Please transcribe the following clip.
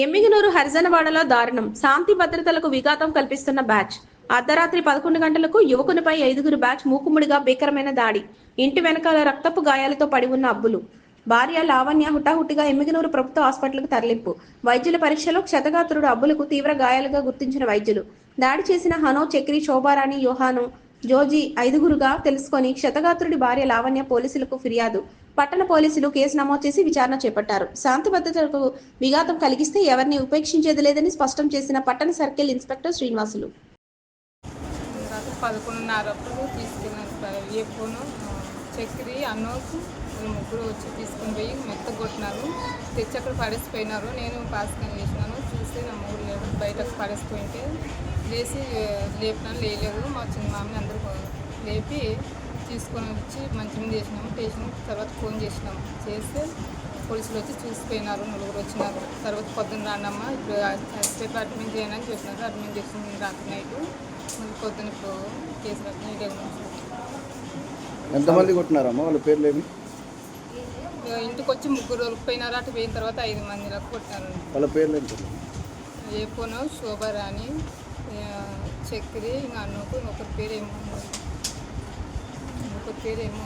ఎమ్మిగనూరు హరిజనవాడలో దారుణం. శాంతి భద్రతలకు విఘాతం కల్పిస్తున్న బ్యాచ్. అర్ధరాత్రి 11 గంటలకు యువకునిపై 5గురు బ్యాచ్ మూకుమ్మడిగా భీకరమైన దాడి. ఇంటి వెనకాల రక్తపు గాయాలతో పడి ఉన్న అబ్బులు. భార్య లావణ్య హుటాహుటిగా ఎమ్మిగనూరు ప్రభుత్వ హాస్పిటల్కు తరలింపు. వైద్యుల పరీక్షలో క్షతగాత్రుడు అబ్బులకు తీవ్ర గాయాలుగా గుర్తించిన వైద్యులు. దాడి చేసిన హనో, చక్రి, శోభారాణి, యోహాను, జోజీ 5గురుగా తెలుసుకొని క్షతగాత్రుడి భార్య లావణ్య పోలీసులకు ఫిర్యాదు. పట్టణ పోలీసులు కేసు నమోదు చేసి విచారణ చేపట్టారు. శాంతి భద్రతలకు విఘాతం కలిగిస్తే ఎవరిని ఉపేక్షించేది లేదని స్పష్టం చేసిన పట్టణ సర్కిల్ ఇన్స్పెక్టర్ శ్రీనివాసులు. 11:30 తీసుకెళ్ళినారు సార్. ఏ ఫోను చక్రి అన్నోకు ముగ్గురు వచ్చి తీసుకుని పోయి మెత్తగా కొట్టినారు. తెచ్చి అక్కడ పడేసిపోయినారు. నేను పాస్కాన్ చేసినాను. చూసి నా మూడు లేదు బయటకు పడేసిపోయింటే లేచి లేపినాను. లేయలేదు. మా చిన్న మామని అందరూ లేపి తీసుకొని వచ్చి మంచిగా చేసినాము. చేసిన తర్వాత ఫోన్ చేసినాము. చేస్తే పోలీసులు వచ్చి చూసిపోయినారు. 4 వచ్చినారు. తర్వాత పొద్దున్న రాండమ్మా ఇప్పుడు హాస్పిటల్ అడ్మిట్ చేయను అని చెప్పినారు. అడ్మిట్ చేసిన రాత్రి నైటు మళ్ళీ పొద్దున్న ఇప్పుడు కేసు కట్టిన. ఎంతమంది కొట్టినారమ్మా? వాళ్ళ పేర్లు ఏమి? ఇంటికి వచ్చి 3 రోజులు పోయినారు. అటు పోయిన తర్వాత 5 మంది దాకా కొట్టినారు. వాళ్ళ పేర్లు ఏంటి? ఏ ఫోను శోభారాణి, చక్రి, ఇంకా అన్నకు ఒకరి పేరు ఏమో